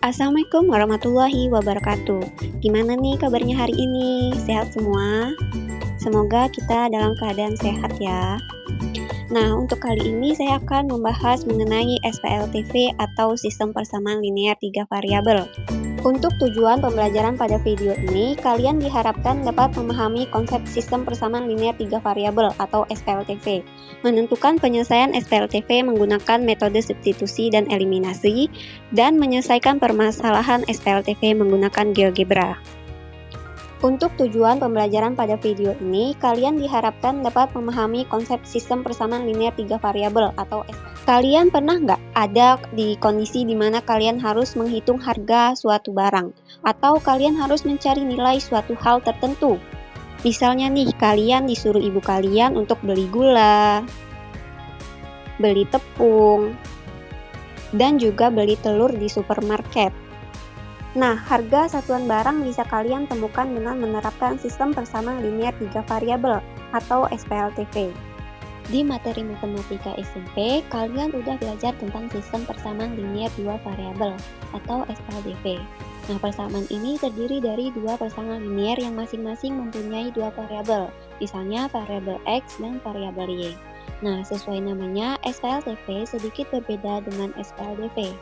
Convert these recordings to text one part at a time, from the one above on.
Assalamualaikum warahmatullahi wabarakatuh. Gimana nih kabarnya hari ini? Sehat semua? Semoga kita dalam keadaan sehat ya. Nah, untuk kali ini saya akan membahas mengenai SPLTV atau sistem persamaan linear tiga variabel. Untuk tujuan pembelajaran pada video ini, kalian diharapkan dapat memahami konsep sistem persamaan linear tiga variabel atau SPLTV, menentukan penyelesaian SPLTV menggunakan metode substitusi dan eliminasi, dan menyelesaikan permasalahan SPLTV menggunakan GeoGebra. Untuk tujuan pembelajaran pada video ini, kalian diharapkan dapat memahami konsep sistem persamaan linear tiga variabel atau SPLTV. Kalian pernah nggak ada di kondisi di mana kalian harus menghitung harga suatu barang, atau kalian harus mencari nilai suatu hal tertentu? Misalnya nih, kalian disuruh ibu kalian untuk beli gula, beli tepung, dan juga beli telur di supermarket. Nah, harga satuan barang bisa kalian temukan dengan menerapkan sistem persamaan linear tiga variabel atau SPLTV. Di materi matematika SMP, kalian udah belajar tentang sistem persamaan linear dua variabel atau SPLTV. Nah, persamaan ini terdiri dari dua persamaan linear yang masing-masing mempunyai dua variabel, misalnya variabel X dan variabel Y. Nah, sesuai namanya, SPLTV sedikit berbeda dengan SPLDV.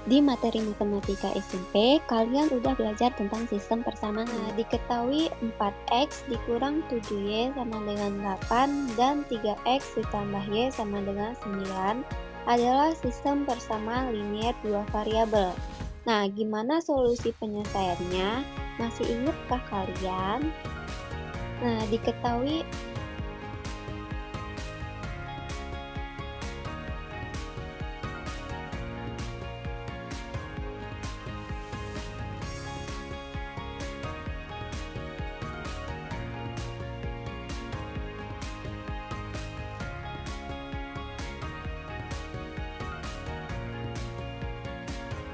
Di materi matematika SMP, kalian udah belajar tentang sistem persamaan. Nah, diketahui 4x dikurang 7y sama dengan 8 dan 3x ditambah y sama dengan 9 adalah sistem persamaan linear dua variabel. Nah, gimana solusi penyelesaiannya? Masih ingatkah kalian? Nah, diketahui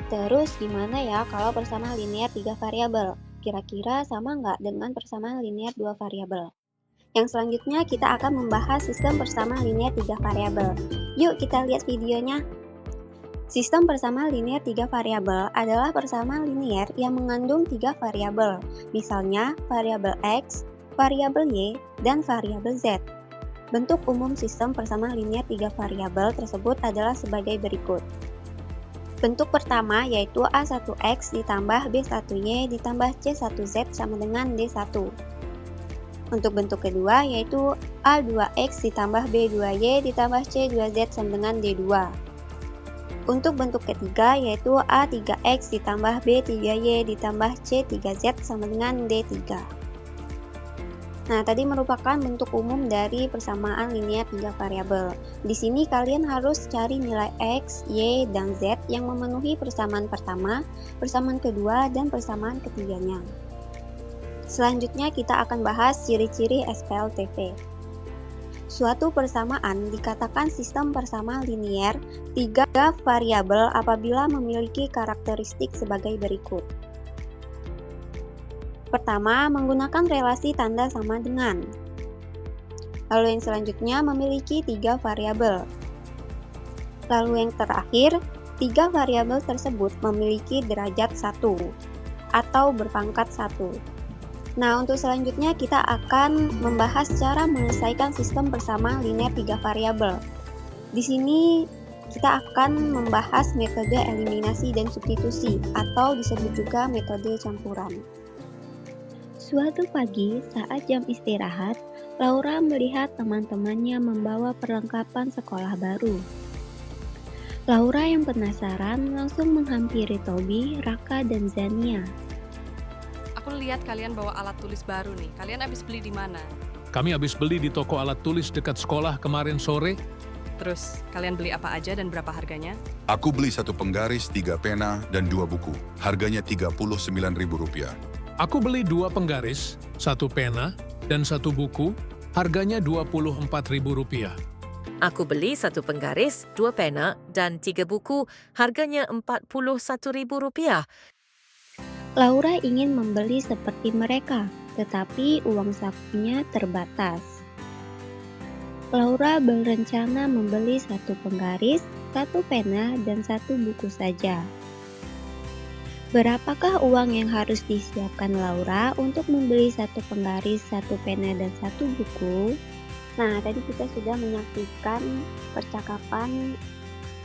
Terus gimana ya kalau persamaan linear tiga variabel? Kira-kira sama nggak dengan persamaan linear dua variabel? Yang selanjutnya kita akan membahas sistem persamaan linear tiga variabel. Yuk kita lihat videonya. Sistem persamaan linear tiga variabel adalah persamaan linear yang mengandung tiga variabel, misalnya variabel X, variabel Y, dan variabel Z. Bentuk umum sistem persamaan linear tiga variabel tersebut adalah sebagai berikut. Bentuk pertama yaitu A1X ditambah B1Y ditambah C1Z sama dengan D1. Untuk bentuk kedua yaitu A2X ditambah B2Y ditambah C2Z sama dengan D2. Untuk bentuk ketiga yaitu A3X ditambah B3Y ditambah C3Z sama dengan D3. Nah, tadi merupakan bentuk umum dari persamaan linear tiga variabel. Di sini kalian harus cari nilai X, Y, dan Z yang memenuhi persamaan pertama, persamaan kedua, dan persamaan ketiganya. Selanjutnya kita akan bahas ciri-ciri SPLTV. Suatu persamaan dikatakan sistem persamaan linear tiga variabel apabila memiliki karakteristik sebagai berikut. Pertama, menggunakan relasi tanda sama dengan. Lalu yang selanjutnya memiliki tiga variabel. Lalu yang terakhir, tiga variabel tersebut memiliki derajat 1 atau berpangkat 1. Nah, untuk selanjutnya kita akan membahas cara menyelesaikan sistem persamaan linear tiga variabel. Di sini kita akan membahas metode eliminasi dan substitusi atau disebut juga metode campuran. Suatu pagi, saat jam istirahat, Laura melihat teman-temannya membawa perlengkapan sekolah baru. Laura yang penasaran langsung menghampiri Toby, Raka, dan Zania. Aku lihat kalian bawa alat tulis baru nih. Kalian habis beli di mana? Kami habis beli di toko alat tulis dekat sekolah kemarin sore. Terus, kalian beli apa aja dan berapa harganya? Aku beli 1 penggaris, 3 pena, dan 2 buku. Harganya Rp39.000. Aku beli 2 penggaris, 1 pena, dan 1 buku. Harganya Rp24.000. Aku beli 1 penggaris, 2 pena, dan 3 buku. Harganya Rp41.000. Laura ingin membeli seperti mereka, tetapi uang sakunya terbatas. Laura berencana membeli 1 penggaris, satu pena dan satu buku saja. Berapakah uang yang harus disiapkan Laura untuk membeli satu penggaris, satu pena, dan satu buku? Nah, tadi kita sudah menyaksikan percakapan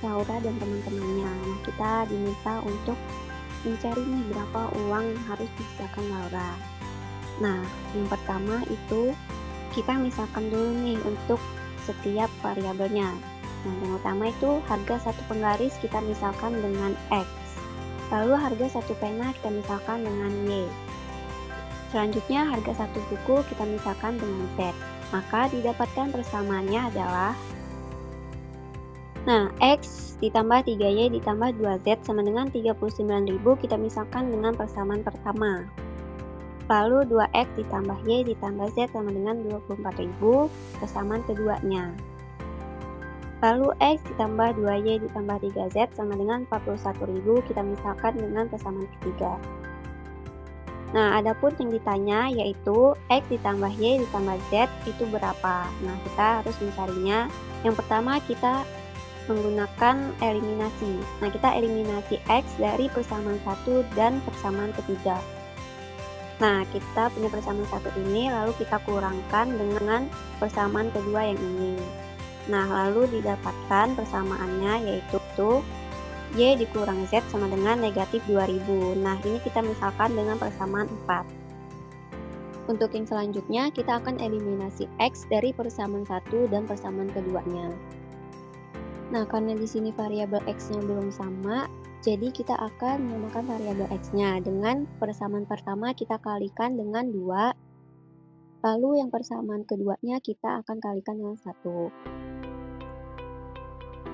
Laura dan teman-temannya. Nah, kita diminta untuk mencari nih berapa uang yang harus disiapkan Laura. Nah, yang pertama itu kita misalkan dulu nih untuk setiap variabelnya. Nah, yang utama itu harga satu penggaris kita misalkan dengan X. Lalu harga satu pena kita misalkan dengan Y. Selanjutnya harga satu buku kita misalkan dengan Z. Maka didapatkan persamaannya adalah X ditambah 3Y ditambah 2Z sama dengan 39.000 kita misalkan dengan persamaan pertama. Lalu 2X ditambah Y ditambah Z sama dengan 24.000 persamaan keduanya. Lalu X ditambah 2Y ditambah 3Z sama dengan 41.000 kita misalkan dengan persamaan ketiga. Nah, adapun yang ditanya yaitu X ditambah Y ditambah Z itu berapa? Nah, kita harus mencarinya. Yang pertama kita menggunakan eliminasi. Nah, kita eliminasi X dari persamaan 1 dan persamaan ketiga. Nah, kita punya persamaan 1 ini lalu kita kurangkan dengan persamaan kedua yang ini. Nah, lalu didapatkan persamaannya yaitu Y dikurang Z sama dengan negatif 2000. Nah, ini kita misalkan dengan persamaan 4. Untuk yang selanjutnya, kita akan eliminasi X dari persamaan 1 dan persamaan keduanya. Nah, karena di sini variabel X-nya belum sama, jadi kita akan menyamakan variabel X-nya. Dengan persamaan pertama kita kalikan dengan 2, lalu yang persamaan keduanya kita akan kalikan dengan 1.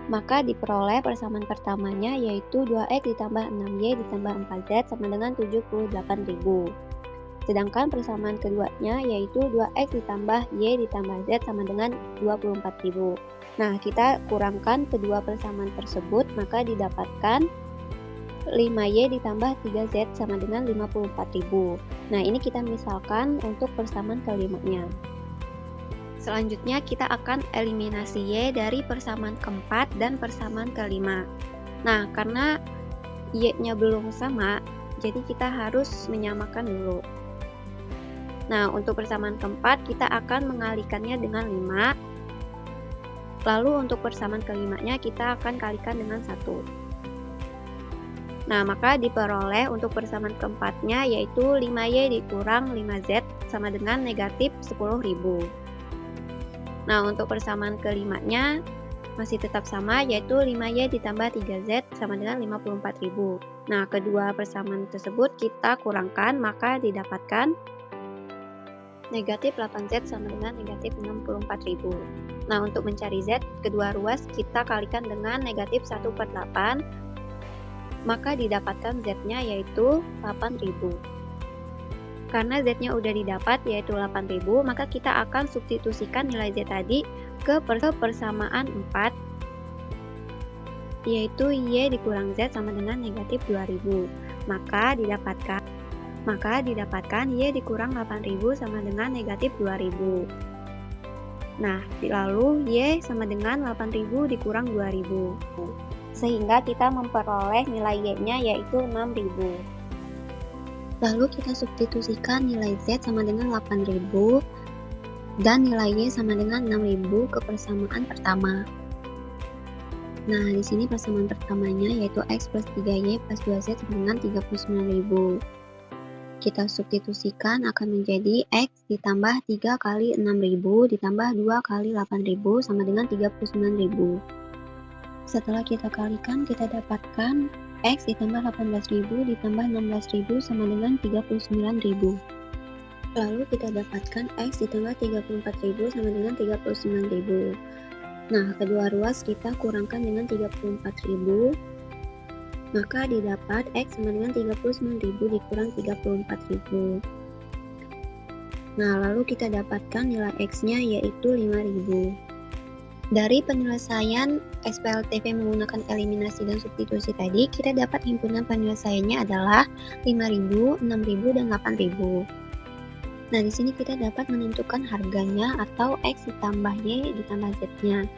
Maka diperoleh persamaan pertamanya yaitu 2X ditambah 6Y ditambah 4Z sama dengan 78.000. Sedangkan persamaan keduanya yaitu 2X ditambah Y ditambah Z sama dengan 24.000. Nah, kita kurangkan kedua persamaan tersebut, maka didapatkan 5Y ditambah 3Z sama dengan 54.000. Nah, ini kita misalkan untuk persamaan kelimanya. Selanjutnya kita akan eliminasi Y dari persamaan keempat dan persamaan kelima. Nah, karena Y-nya belum sama, jadi kita harus menyamakan dulu. Nah, untuk persamaan keempat kita akan mengalikannya dengan 5. Lalu untuk persamaan kelimanya kita akan kalikan dengan 1. Nah, maka diperoleh untuk persamaan keempatnya yaitu 5Y dikurang 5Z sama dengan negatif 10.000. Nah, untuk persamaan kelimanya masih tetap sama yaitu 5Y ditambah 3Z sama dengan 54.000. Nah, kedua persamaan tersebut kita kurangkan maka didapatkan negatif 8Z sama dengan negatif 64.000. Nah, untuk mencari Z, kedua ruas kita kalikan dengan negatif 1/8, maka didapatkan Z-nya yaitu 8.000. Karena Z-nya udah didapat yaitu 8.000, maka kita akan substitusikan nilai Z tadi ke persamaan 4, yaitu Y dikurang Z sama dengan negatif 2.000. Maka didapatkan Y dikurang 8.000 sama dengan negatif 2.000. Nah, lalu Y sama dengan 8.000 dikurang 2.000. Sehingga kita memperoleh nilai Y-nya yaitu 6.000. Lalu kita substitusikan nilai Z sama dengan 8.000 dan nilai Y sama dengan 6.000 ke persamaan pertama. Nah, di sini persamaan pertamanya yaitu X plus 3Y plus 2Z sama dengan 39.000. Kita substitusikan akan menjadi X ditambah 3 kali 6.000 ditambah 2 kali 8.000 sama dengan 39.000. Setelah kita kalikan, kita dapatkan X ditambah 18.000 ditambah 16.000 sama dengan 39.000. Lalu kita dapatkan X ditambah 34.000 sama dengan 39.000. Nah, kedua ruas kita kurangkan dengan 34.000. Maka didapat X sama dengan 39.000 dikurang 34.000. Nah, lalu kita dapatkan nilai X-nya yaitu 5.000. Dari penyelesaian SPLTV menggunakan eliminasi dan substitusi tadi, kita dapat himpunan penyelesaiannya adalah 5.000, 6.000, dan 8.000. Nah, di sini kita dapat menentukan harganya atau X ditambah Y ditambah Z-nya.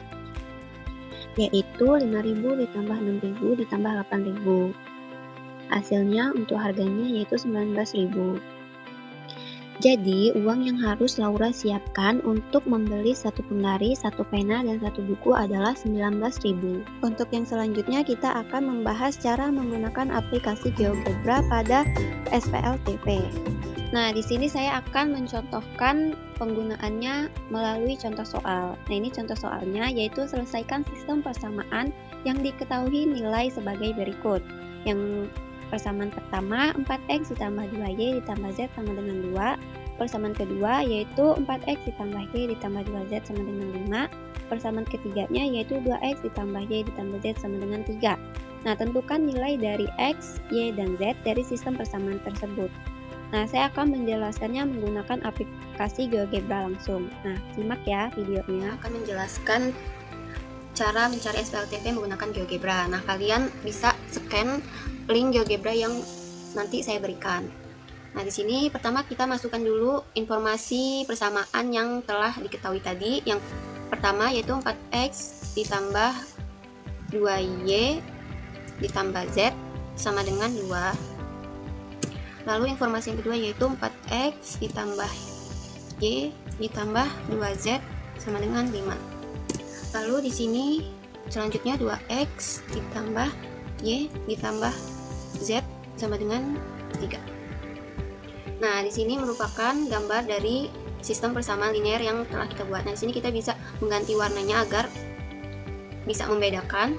yaitu 5.000 ditambah 6.000 ditambah 8.000. Hasilnya untuk harganya yaitu 19.000. Jadi, uang yang harus Laura siapkan untuk membeli satu penggaris, satu pena, dan satu buku adalah 19.000. Untuk yang selanjutnya, kita akan membahas cara menggunakan aplikasi GeoGebra pada SPLTV. Nah, di sini saya akan mencontohkan penggunaannya melalui contoh soal. Nah, ini contoh soalnya yaitu selesaikan sistem persamaan yang diketahui nilai sebagai berikut. Yang persamaan pertama 4x ditambah 2y ditambah z sama dengan 2. Persamaan kedua yaitu 4x ditambah y ditambah 2z sama dengan 5. Persamaan ketiganya yaitu 2x ditambah y ditambah z sama dengan 3. Nah, tentukan nilai dari x, y, dan z dari sistem persamaan tersebut. Nah, saya akan menjelaskannya menggunakan aplikasi GeoGebra langsung. Nah, simak ya videonya. Akan menjelaskan cara mencari SPLTV menggunakan GeoGebra. Nah, kalian bisa scan link GeoGebra yang nanti saya berikan. Nah, di sini pertama kita masukkan dulu informasi persamaan yang telah diketahui tadi. Yang pertama yaitu 4x ditambah 2y ditambah z sama dengan 2. Lalu informasi yang kedua yaitu 4x ditambah y ditambah 2z sama dengan 5. Lalu di sini selanjutnya 2x ditambah y ditambah z sama dengan 3. Nah, di sini merupakan gambar dari sistem persamaan linear yang telah kita buat. Nah, di sini kita bisa mengganti warnanya agar bisa membedakan.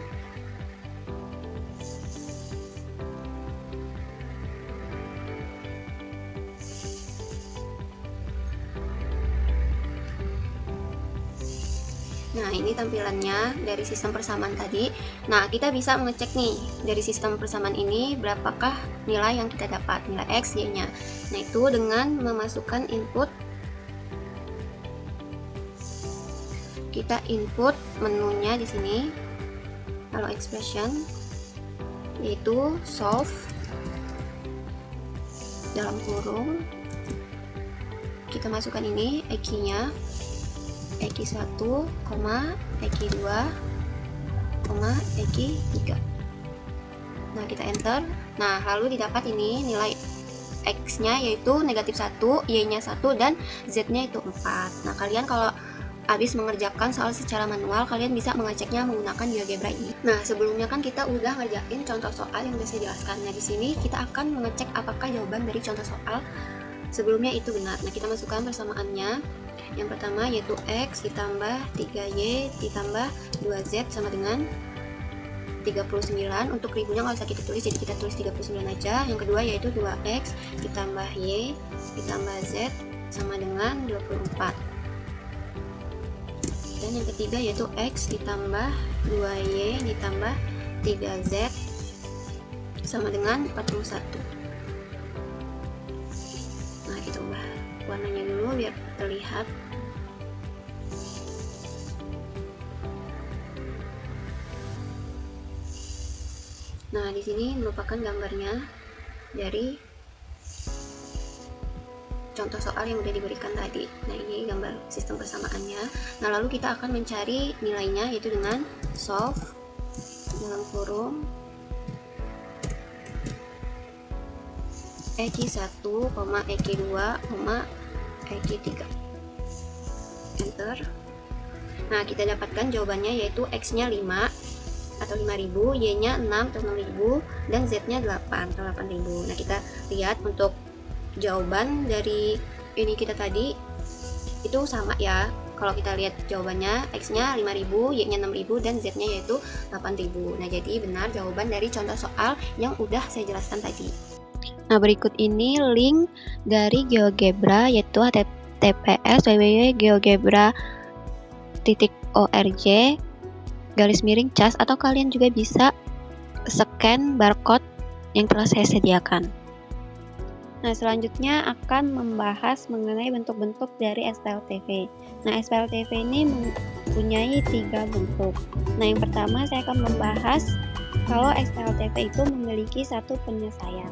Nah, ini tampilannya dari sistem persamaan tadi. Nah, kita bisa mengecek nih dari sistem persamaan ini berapakah nilai yang kita dapat, nilai x, y-nya. Nah, itu dengan memasukkan input. Kita input menunya di sini. Lalu expression yaitu solve dalam kurung. Kita masukkan ini EQ-nya. EQ1, EQ2, EQ3. Nah, kita enter. Nah, lalu didapat ini nilai X-nya yaitu negatif 1, Y-nya 1, dan Z-nya itu 4. Nah, kalian kalau habis mengerjakan soal secara manual, kalian bisa mengeceknya menggunakan GeoGebra ini. Nah, sebelumnya kan kita udah ngerjain contoh soal yang udah saya jelaskan. Nah, di sini kita akan mengecek apakah jawaban dari contoh soal sebelumnya itu benar. Nah, kita masukkan persamaannya. Yang pertama yaitu x ditambah 3y ditambah 2z sama dengan 39. Untuk ribunya nggak usah kita tulis, jadi kita tulis 39 aja. Yang kedua yaitu 2x ditambah y ditambah z sama dengan 24. Dan yang ketiga yaitu x ditambah 2y ditambah 3z sama dengan 41. Nah, kita ubah warnanya dulu biar terlihat. Nah, di sini merupakan gambarnya dari contoh soal yang udah diberikan tadi. Nah, ini gambar sistem persamaannya. Nah, lalu kita akan mencari nilainya yaitu dengan solve dalam kurung EQ1, EQ2, EQ3. Enter. Nah, kita dapatkan jawabannya yaitu X-nya 5 atau 5.000, Y-nya 6 atau 6.000, dan Z-nya 8 atau 8.000. Nah, kita lihat untuk jawaban dari ini kita tadi itu sama ya. Kalau kita lihat jawabannya, X-nya 5.000, Y-nya 6.000, dan Z-nya yaitu 8.000. Nah, jadi benar jawaban dari contoh soal yang udah saya jelaskan tadi. Nah, berikut ini link dari GeoGebra yaitu https://geogebra.org/cas, atau kalian juga bisa scan barcode yang telah saya sediakan. Nah, selanjutnya akan membahas mengenai bentuk-bentuk dari SPLTV. Nah, SPLTV ini mempunyai 3 bentuk. Nah, yang pertama saya akan membahas kalau SPLTV itu memiliki satu penyelesaian.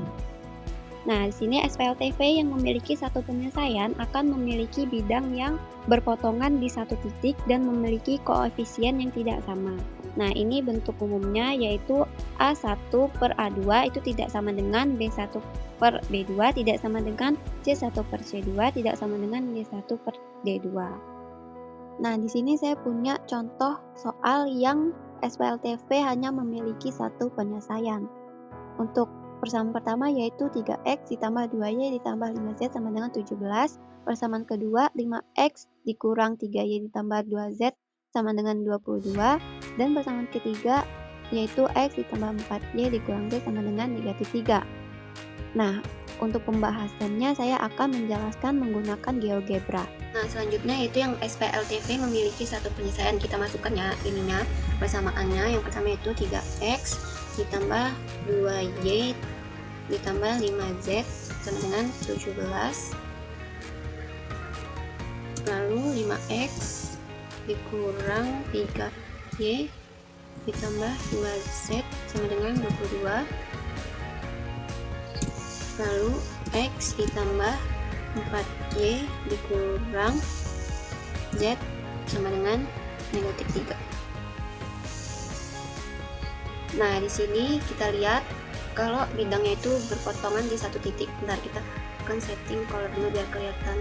Nah, di sini SPLTV yang memiliki satu penyelesaian akan memiliki bidang yang berpotongan di satu titik dan memiliki koefisien yang tidak sama. Nah, ini bentuk umumnya yaitu A1 per A2 itu tidak sama dengan B1 per B2, tidak sama dengan C1 per C2, tidak sama dengan D1 per D2. Nah, di sini saya punya contoh soal yang SPLTV hanya memiliki satu penyelesaian. Untuk persamaan pertama yaitu 3x ditambah 2y ditambah 5z sama dengan 17. Persamaan kedua 5x dikurang 3y ditambah 2z sama dengan 22. Dan persamaan ketiga yaitu x ditambah 4y dikurang z sama dengan negatif 3. Nah, untuk pembahasannya saya akan menjelaskan menggunakan GeoGebra. Nah, selanjutnya yaitu yang SPLTV memiliki satu penyelesaian. Kita masukkan ya ininya, persamaannya. Yang pertama itu 3x ditambah 2y ditambah 5z sama dengan 17. Lalu 5x dikurang 3y ditambah 2z sama dengan 22. Lalu x ditambah 4y dikurang z sama dengan negatif 3. Nah, di sini kita lihat kalau bidangnya itu berpotongan di satu titik. Bentar, kita akan setting color dulu biar kelihatan.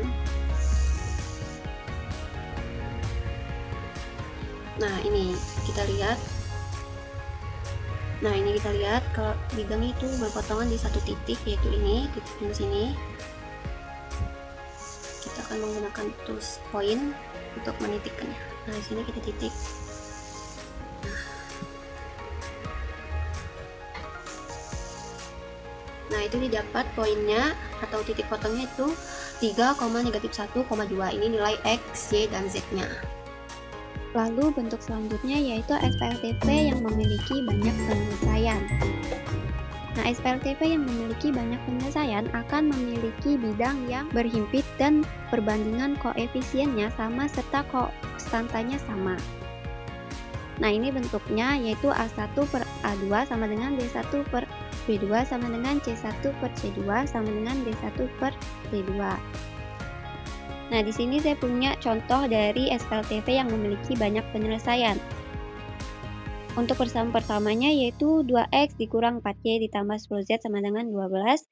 Nah, ini kita lihat. Nah, ini kita lihat kalau bidangnya itu berpotongan di satu titik, yaitu ini, titik di sini. Kita akan menggunakan tools point untuk menitikkannya. Nah, di sini kita titik. Nah, itu didapat poinnya atau titik potongnya itu 3,-1,2. Ini nilai x, y, dan z-nya. Lalu bentuk selanjutnya yaitu SPLTV yang memiliki banyak penyelesaian. Nah, SPLTV yang memiliki banyak penyelesaian akan memiliki bidang yang berhimpit dan perbandingan koefisiennya sama serta konstantanya sama. Nah, ini bentuknya yaitu A1 per A2 sama dengan B1 per B2 sama dengan C1 per C2 sama dengan D1 per D2. Nah, di sini saya punya contoh dari SPLTV yang memiliki banyak penyelesaian. Untuk persamaan pertamanya yaitu 2x dikurang 4y ditambah 10z sama dengan 12.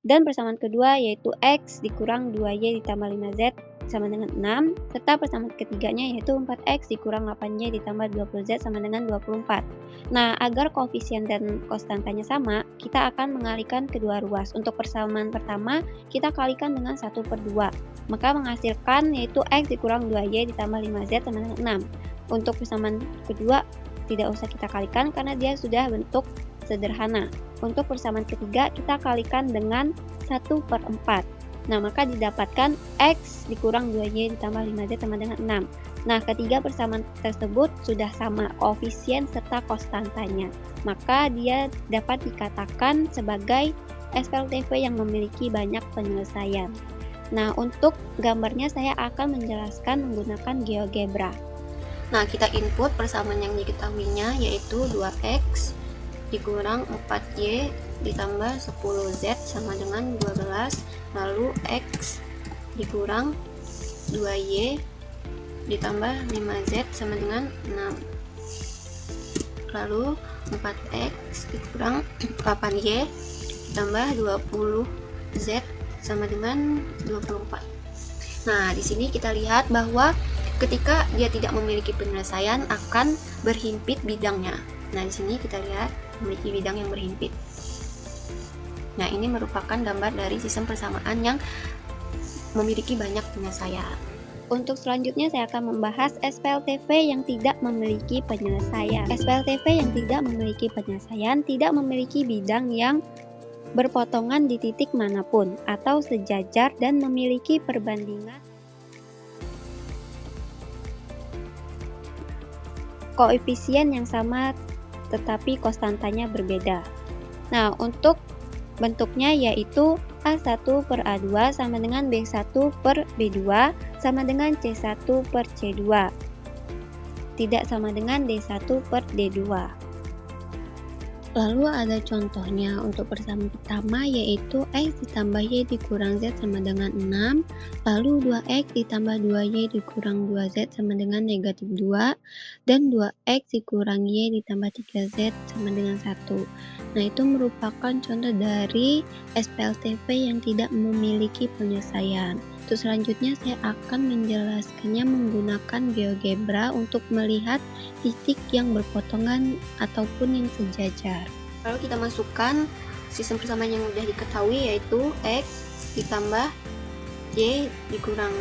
Dan persamaan kedua yaitu x dikurang 2y ditambah 5z sama dengan 6. Serta persamaan ketiganya yaitu 4x dikurang 8y ditambah 20z sama dengan 24. Nah, agar koefisien dan konstantanya sama, kita akan mengalihkan kedua ruas. Untuk persamaan pertama, kita kalikan dengan 1 per 2. Maka menghasilkan yaitu x dikurang 2y ditambah 5z sama dengan 6. Untuk persamaan kedua, tidak usah kita kalikan karena dia sudah bentuk sederhana. Untuk persamaan ketiga, kita kalikan dengan 1 per 4. Nah, maka didapatkan x dikurang 2y ditambah 5z sama dengan 6. Nah, ketiga persamaan tersebut sudah sama koefisien serta konstantanya. Maka dia dapat dikatakan sebagai SPLTV yang memiliki banyak penyelesaian. Nah, untuk gambarnya saya akan menjelaskan menggunakan GeoGebra. Nah, kita input persamaan yang diketahuinya yaitu 2x dikurang 4y ditambah 10z sama dengan 12. Lalu x dikurang 2y ditambah 5z sama dengan 6. Lalu 4x dikurang 8y ditambah 20z sama dengan 24. Nah, di sini kita lihat bahwa ketika dia tidak memiliki penyelesaian akan berhimpit bidangnya. Nah, di sini kita lihat memiliki bidang yang berhimpit. Nah, ini merupakan gambar dari sistem persamaan yang memiliki banyak penyelesaian. Untuk selanjutnya saya akan membahas SPLTV yang tidak memiliki penyelesaian. SPLTV yang tidak memiliki penyelesaian tidak memiliki bidang yang berpotongan di titik manapun atau sejajar dan memiliki perbandingan koefisien yang sama tetapi konstantanya berbeda. Nah, untuk bentuknya yaitu A1 per A2 sama dengan B1 per B2 sama dengan C1 per C2. Tidak sama dengan D1 per D2. Lalu ada contohnya untuk persamaan pertama yaitu X ditambah Y dikurang Z sama dengan 6, lalu 2X ditambah 2Y dikurang 2Z sama dengan negatif 2, dan 2X dikurang Y ditambah 3Z sama dengan 1. Nah, itu merupakan contoh dari SPLTV yang tidak memiliki penyelesaian. Terus selanjutnya saya akan menjelaskannya menggunakan GeoGebra untuk melihat titik yang berpotongan ataupun yang sejajar. Lalu kita masukkan sistem persamaan yang sudah diketahui yaitu X ditambah Y dikurang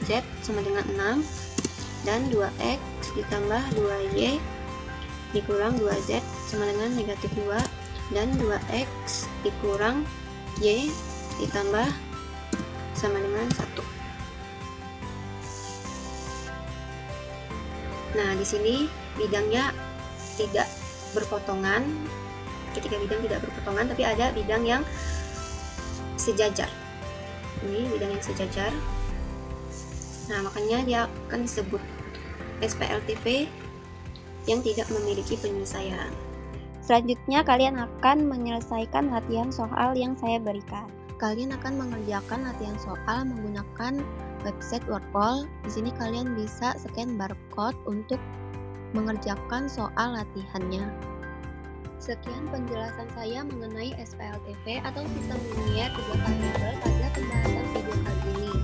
Z sama dengan 6 dan 2X ditambah 2Y dikurang 2Z sama dengan negatif 2 dan 2X dikurang Y ditambah sama dengan 1. Nah, di sini bidangnya tidak berpotongan. Ketika bidang tidak berpotongan, tapi ada bidang yang sejajar. Ini bidang yang sejajar. Nah, makanya dia akan disebut SPLTV yang tidak memiliki penyelesaian. Selanjutnya, kalian akan menyelesaikan latihan soal yang saya berikan. Kalian akan mengerjakan latihan soal menggunakan website Wordwall. Di sini kalian bisa scan barcode untuk mengerjakan soal latihannya. Sekian penjelasan saya mengenai SPLTV atau sistem linier 3 variabel pada pembahasan video kali ini.